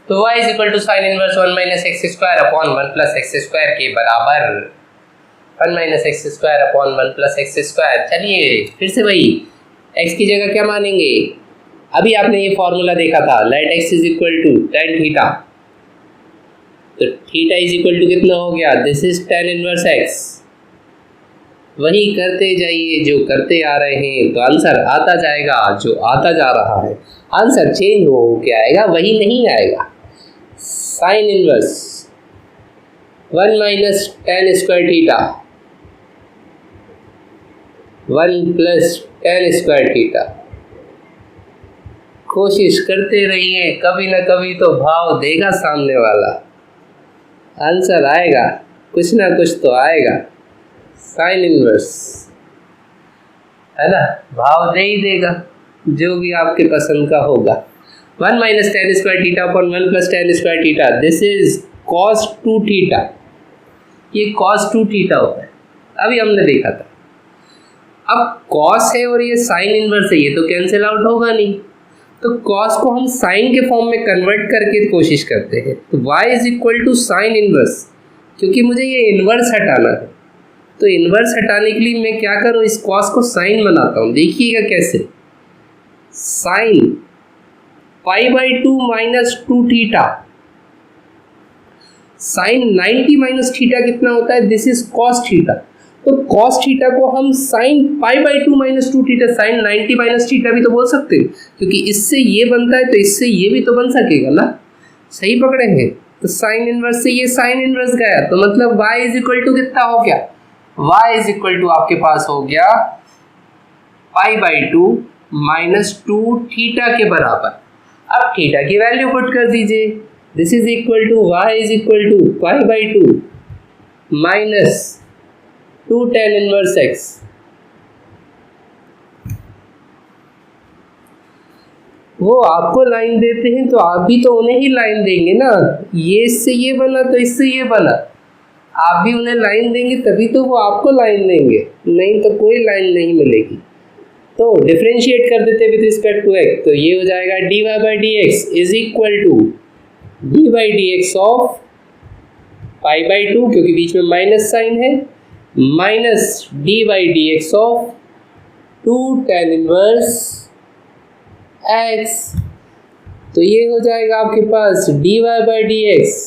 तो y is equal to sine inverse 1 minus x square upon 1 plus x square के बराबर 1 minus x square upon 1 plus x square. चलिए फिर से वही x की जगह क्या मानेंगे, अभी आपने ये फॉर्मूला देखा था, let x is equal to tan theta, तो थीटा इज इक्वल टू कितना हो गया, this is tan inverse x। वही करते जाइए जो करते आ रहे हैं, तो आंसर आता जाएगा जो आता जा रहा है, आंसर चेंज हो के आएगा, वही नहीं आएगा। Sign inverse 1 minus ten square theta 1 plus ten square theta. कोशिश करते रहिए, कभी ना कभी तो भाव देगा सामने वाला, आंसर आएगा, कुछ ना कुछ तो आएगा। साइन इनवर्स है ना, भाव दे ही देगा जो भी आपके पसंद का होगा। 1 minus ten square theta upon 1 plus ten square theta, this is cos 2 theta. ये कॉस 2 थीटा होता है, अभी हमने देखा था। अब कॉस है और ये साइन इनवर्स है, ये तो कैंसिल आउट होगा नहीं, तो कॉस को हम साइन के फॉर्म में कन्वर्ट करके कोशिश करते हैं। तो y is equal to sine inverse, क्योंकि मुझे ये इनवर्स हटाना है, तो इनवर्स हटाने के लिए मैं क्या करूँ, इस कॉस को साइन बनाता हूँ। देखिएगा कैसे, sine pi by 2 minus 2 theta, sine 90 minus theta कितना होता है, दिस इज कॉस थीटा। तो कॉस थीटा को हम sine pi by 2 minus 2 theta, sine 90 minus theta भी तो बोल सकते हैं, क्योंकि इससे ये बनता है तो इससे ये भी तो बन सकेगा ना, सही पकड़े हैं। तो साइन इनवर्स से ये साइन इनवर्स गया, तो मतलब y इज इक्वल टू कितना हो गया, y इज इक्वल टू आपके पास हो गया पाई बाई 2 माइनस 2 थीटा के बराबर। अब थीटा की वैल्यू पुट कर दीजिए, this is equal to y is equal to pi by 2 minus 2 tan inverse x। वो आपको लाइन देते हैं तो आप भी तो उन्हें ही लाइन देंगे ना, ये इससे ये बना तो इससे ये बना, आप भी उन्हें लाइन देंगे तभी तो वो आपको लाइन देंगे, नहीं तो कोई लाइन नहीं मिलेगी। तो डिफरेंशिएट कर देते विद रिस्पेक्ट टू x, तो ये हो जाएगा dy by d x is equal to d by d x of pi by 2, क्योंकि बीच में माइनस साइन है, minus d by d x of 2 tan inverse x। तो ये हो जाएगा आपके पास dy by d x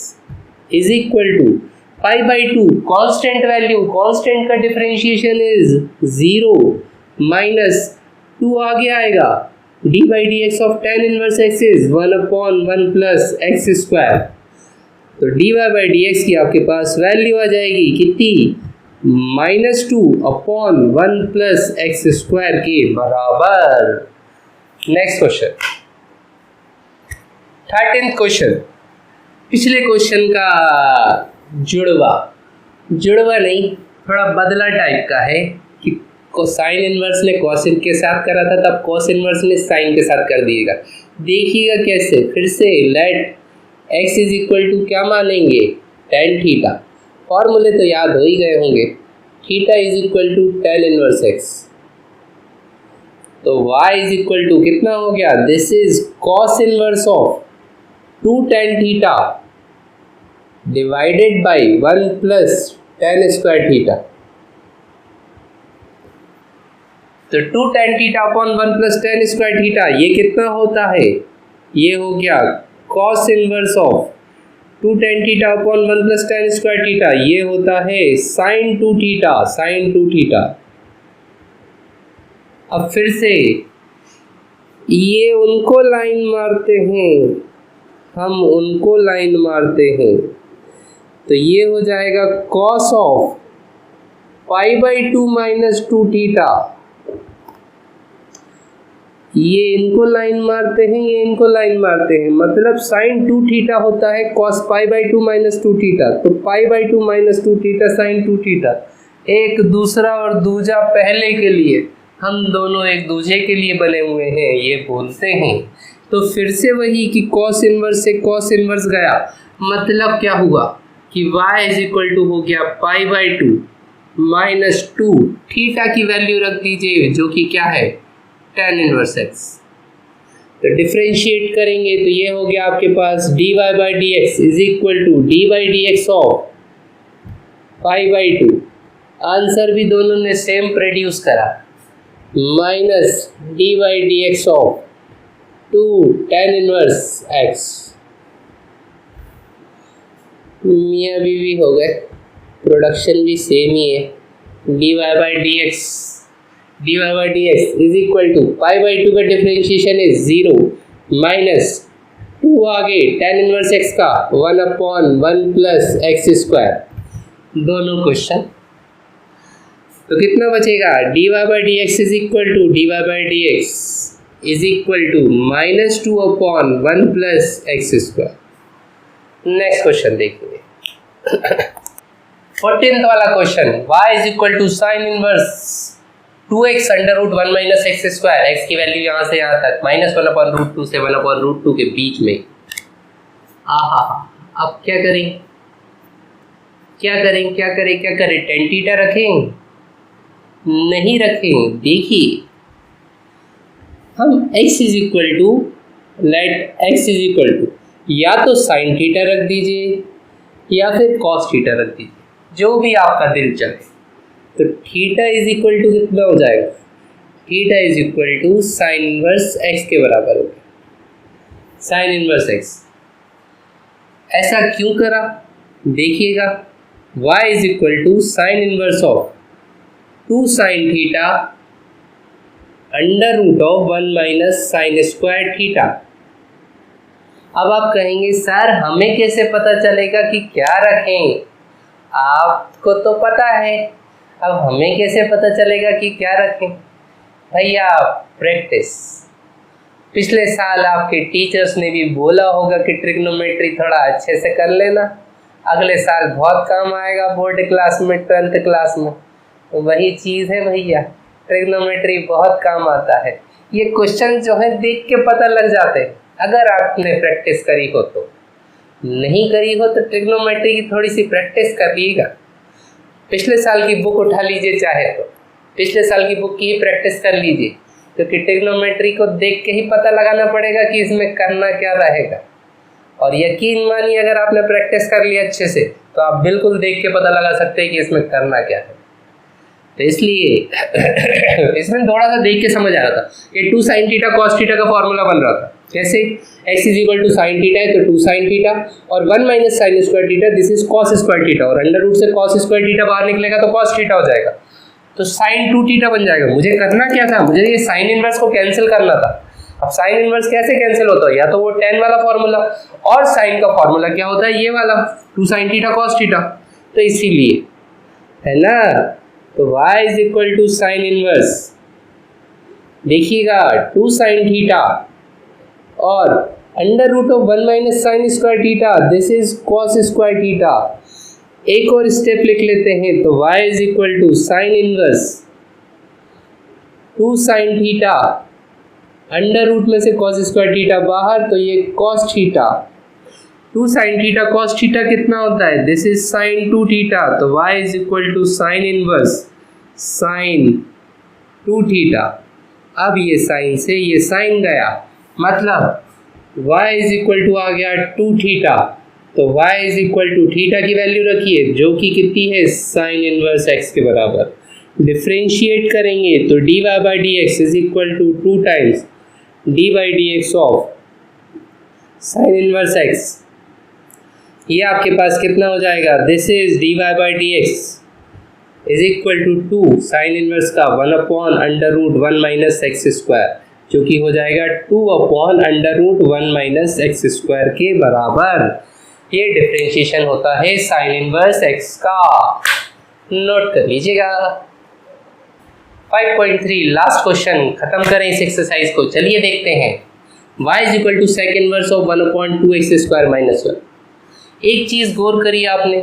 is equal to pi by 2, constant value, constant का डिफरेंशिएशन इज 0, माइनस 2 आगे आएगा, d by d x of tan inverse x is 1 upon 1 plus x square. तो dy बाई डी एक्स की आपके पास value आ जाएगी कितनी, -2 upon 1 plus x square के बराबर। नेक्स्ट क्वेश्चन, 13th क्वेश्चन, पिछले क्वेश्चन का जुड़वा नहीं, थोड़ा बदला टाइप का है कि साइन इनवर्स ने कॉस के साथ करा था, तब कॉस इनवर्स ने साइन के साथ कर दिएगा। देखिएगा कैसे, फिर से let x is equal to क्या मानेंगे, टेन थीटा, फॉर्मूले तो याद हो ही गए होंगे, theta is equal to tan inverse x। तो y इज इक्वल टू कितना हो गया, this is cos inverse of 2 tan theta divided by 1 plus tan square theta. तो 2 tan theta upon 1 plus tan square theta, ये कितना होता है, ये हो गया cos inverse of 2 tan theta upon 1 plus tan square theta, ये होता है साइन 2 थीटा, साइन 2 थीटा। अब फिर से ये उनको लाइन मारते हैं, हम उनको लाइन मारते हैं, तो ये हो जाएगा cos of pi by 2 minus 2 theta, ये इनको लाइन मारते हैं, ये इनको लाइन मारते हैं, मतलब साइन 2 थीटा होता है cos pi by 2 minus 2 theta, तो pi by 2 minus 2 theta sine 2 theta. एक दूसरा और दूजा पहले के लिए, हम दोनों एक दूसरे के लिए बने हुए हैं, ये बोलते हैं। तो फिर से वही कि कॉस इनवर्स से कॉस इनवर्स गया, मतलब क्या हुआ कि y इज इक्वल टू हो गया पाई बाई 2 माइनस 2, थीटा की वैल्यू रख दीजिए जो कि क्या है tan इनवर्स x। तो डिफ्रेंशिएट करेंगे तो ये हो गया आपके पास dy by d x is equal to d by d x of pi by two, answer भी दोनों ने सेम प्रोड्यूस करा, minus d by d x of 2 tan inverse x। मियाँ बीवी हो गए, प्रोडक्शन भी सेम ही है। dy by d x is equal to pi by two का डिफ्रेंशिएशन है 0 माइनस 2 आगे tan इनवर्स x का 1/1 प्लस एक्स स्क्वायर, दोनों क्वेश्चन। तो कितना बचेगा, dy by d x is equal to dy by d x is equal to minus 2/1 plus x square. Next question देखेंगे 14th वाला question, y is equal to sine inverse 2x under root 1 minus x square, x की value यहाँ से यहाँ तक -1/√2 से 1/√2 के बीच में। आहा, अब क्या करें tan थीटा रखें? नहीं रखें। देखिए हम x इज इक्वल टू या तो साइन थीटा रख दीजिए या फिर कॉस थीटा रख दीजिए, जो भी आपका दिल चाहे। तो थीटा इज इक्वल टू कितना हो जाएगा, theta is equal to sine inverse x के बराबर हो गया, साइन इनवर्स x। ऐसा क्यों करा देखिएगा, y is equal to sine inverse of 2 sine theta under root of 1 minus sine square theta. अब आप कहेंगे सर हमें कैसे पता चलेगा कि क्या रखें, आपको तो पता है, अब हमें कैसे पता चलेगा कि क्या रखें? भैया प्रैक्टिस। पिछले साल आपके टीचर्स ने भी बोला होगा कि ट्रिग्नोमेट्री थोड़ा अच्छे से कर लेना, अगले साल बहुत काम आएगा बोर्ड क्लास में, 12th क्लास में। तो वही चीज़ है भैया, ट्रिग्नोमेट्री बहुत काम आता है। ये क्वेश्चन जो है देख के पता लग जाते हैं, अगर आपने प्रैक्टिस करी हो तो। नहीं करी हो तो ट्रिग्नोमेट्री की थोड़ी सी प्रैक्टिस कर लीजिएगा। पिछले साल की बुक उठा लीजिए, चाहे तो पिछले साल की बुक की ही प्रैक्टिस कर लीजिए, क्योंकि ट्रिग्नोमेट्री को देख के ही पता लगाना पड़ेगा कि इसमें करना क्या रहेगा। और यकीन मानिए अगर आपने प्रैक्टिस कर लिया अच्छे से तो आप बिल्कुल देख के पता लगा सकते हैं कि इसमें करना क्या है। तो इसलिए इसमें थोड़ा सा देख के समझ आ रहा था। ये 2 साइन थीटा कॉस थीटा का फॉर्मूला बन रहा था, जैसे x is equal to sine theta है तो 2 साइन थीटा और 1 minus sine square theta, this is cos square theta, और अंडर रूट से कॉस स्क्वायर थीटा बाहर निकलेगा तो कॉस थीटा हो जाएगा, तो साइन 2 थीटा बन जाएगा। मुझे करना क्या था, मुझे ये साइन इनवर्स को कैंसिल करना था। अब साइन इनवर्स कैसे कैंसिल होता है, या तो वो tan वाला फॉर्मूला, और साइन का फॉर्मूला क्या होता है, ये वाला 2 साइन थीटा कॉस थीटा, तो इसीलिए है ना। तो y is equal to sine inverse, देखिएगा 2 साइन थीटा और under root of 1 minus sine square theta, this is cos square theta. एक और स्टेप लिख लेते हैं, तो y is equal to sine inverse 2 sine theta under root में से कॉस स्क्वायर थीटा बाहर, तो ये cos theta, 2 sine theta cos theta कितना होता है, दिस इज साइन 2 थीटा, तो y is equal to sine inverse sine 2 theta. अब ये साइन से ये साइन गया, मतलब y इज इक्वल टू आ गया 2 थीटा, तो y is equal to theta की वैल्यू रखिए जो कि कितनी है, साइन इनवर्स x के बराबर। डिफ्रेंशिएट करेंगे तो dy by d x is equal to 2 times d by d x of sine inverse x। ये आपके पास कितना हो जाएगा, this is dy by d x is equal to 2 sine inverse का 1/√1 माइनस एक्स स्क्वायर, जो कि हो जाएगा 2/√1 माइनस एक्स स्क्वायर के बराबर। ये डिफ्रेंशिएशन होता है साइन इनवर्स x का, नोट कर लीजिएगा। 5.3 लास्ट क्वेश्चन, खत्म करें इस एक्सरसाइज को। चलिए देखते हैं, y is equal to sec inverse of 1/2x square minus 1। एक चीज़ गौर करिए आपने,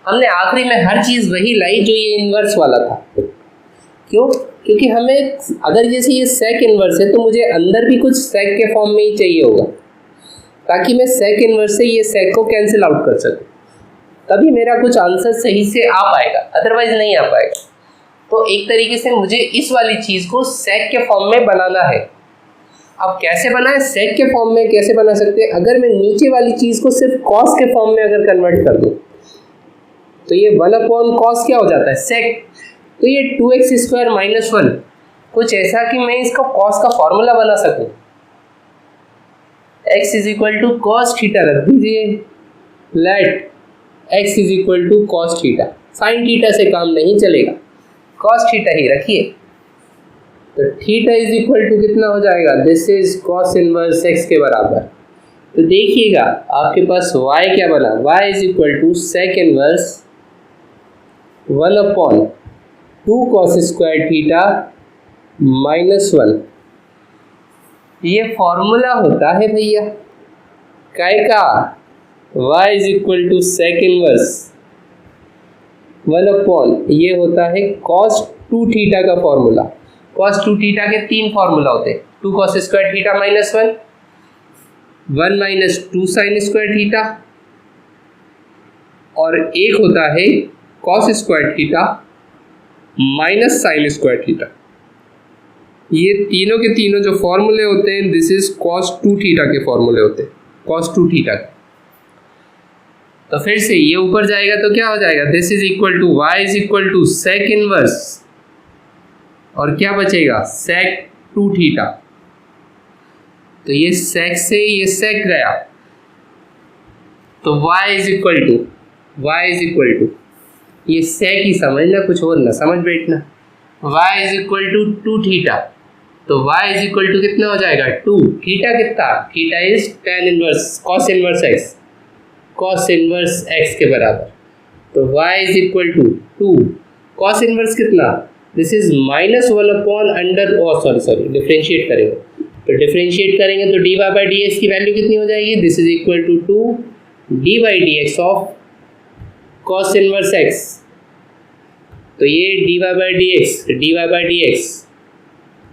हमने आखिरी में हर चीज़ वही लाई जो ये इन्वर्स वाला था। क्यों? क्योंकि हमें अगर जैसे ये सेक इन्वर्स है तो मुझे अंदर भी कुछ सेक के फॉर्म में ही चाहिए होगा, ताकि मैं सेक इन्वर्स से ये सेक को कैंसिल आउट कर सकूँ, तभी मेरा कुछ आंसर सही से आ पाएगा, अदरवाइज नहीं आ पाएगा। तो एक तरीके से मुझे इस वाली चीज़ को सेक के फॉर्म में बनाना है। अब कैसे बनाए, सेक के फॉर्म में कैसे बना सकते हैं, अगर मैं नीचे वाली चीज़ को सिर्फ कॉस के फॉर्म में अगर कन्वर्ट कर दूँ तो ये 1 कॉस क्या हो जाता है, सेक। तो ये 2x² - 1 कुछ ऐसा कि मैं इसका कॉस का फॉर्मूला बना सकूं। x = cos थीटा रख दीजिए, let x = cos theta. Sine theta से काम नहीं चलेगा, cos थीटा ही रखिए। तो थीटा = कितना हो जाएगा, this is cos inverse x के बराबर। तो देखिएगा आपके पास y क्या बना, y = sec inverse 1/2 cos² theta -1। ये फॉर्मूला होता है भैया काय का, y = sec इनवर्स 1/, ये होता है cos 2 थीटा का फॉर्मूला। cos 2 थीटा के 3 फॉर्मूला होते हैं, 2 cos² थीटा -1, 1 - 2 sin² थीटा, और एक होता है cos² थीटा -sin² थीटा। ये तीनों के तीनों जो फॉर्मूले होते हैं, दिस इज cos 2 थीटा के फॉर्मूले होते हैं, cos 2 थीटा। तो फिर से ये ऊपर जाएगा तो क्या हो जाएगा, this is equal to y = sec inverse, और क्या बचेगा, sec 2 थीटा। तो ये sec से ये sec गया, तो y = ये sec ही समझना, कुछ और ना समझ बैठना। y = 2 थीटा, तो y = कितना हो जाएगा, 2 थीटा कितना, theta is tan inverse cos inverse x, cos inverse x के बराबर। तो y = 2 cos इनवर्स कितना, दिस इज -1/, सॉरी डिफरेंशिएट करेंगे, तो डिफरेंशिएट करेंगे तो dy/dx की वैल्यू कितनी हो जाएगी, this is equal to 2 dy/dx of cos inverse x। तो ये dy/dx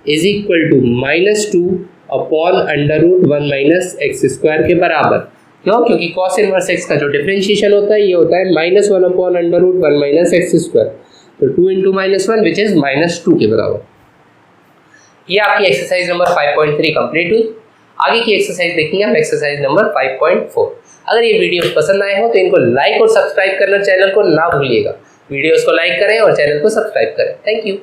is equal to -2/√1 - x² के बराबर। क्यों, क्योंकि cos इनवर्स x का जो डिफरेंशिएशन होता है ये होता है -1/√1 - x²। तो 2 × -1 विच इज -2 के बराबर। ये आपकी एक्सरसाइज नंबर 5.3 कंप्लीट हुई। आगे की एक्सरसाइज देखेंगे हम एक्सरसाइज नंबर 5.4। अगर ये वीडियो पसंद आए हो तो इनको लाइक और सब्सक्राइब करना चैनल को ना भूलिएगा। वीडियोस को लाइक करें और चैनल को सब्सक्राइब करें। Thank you.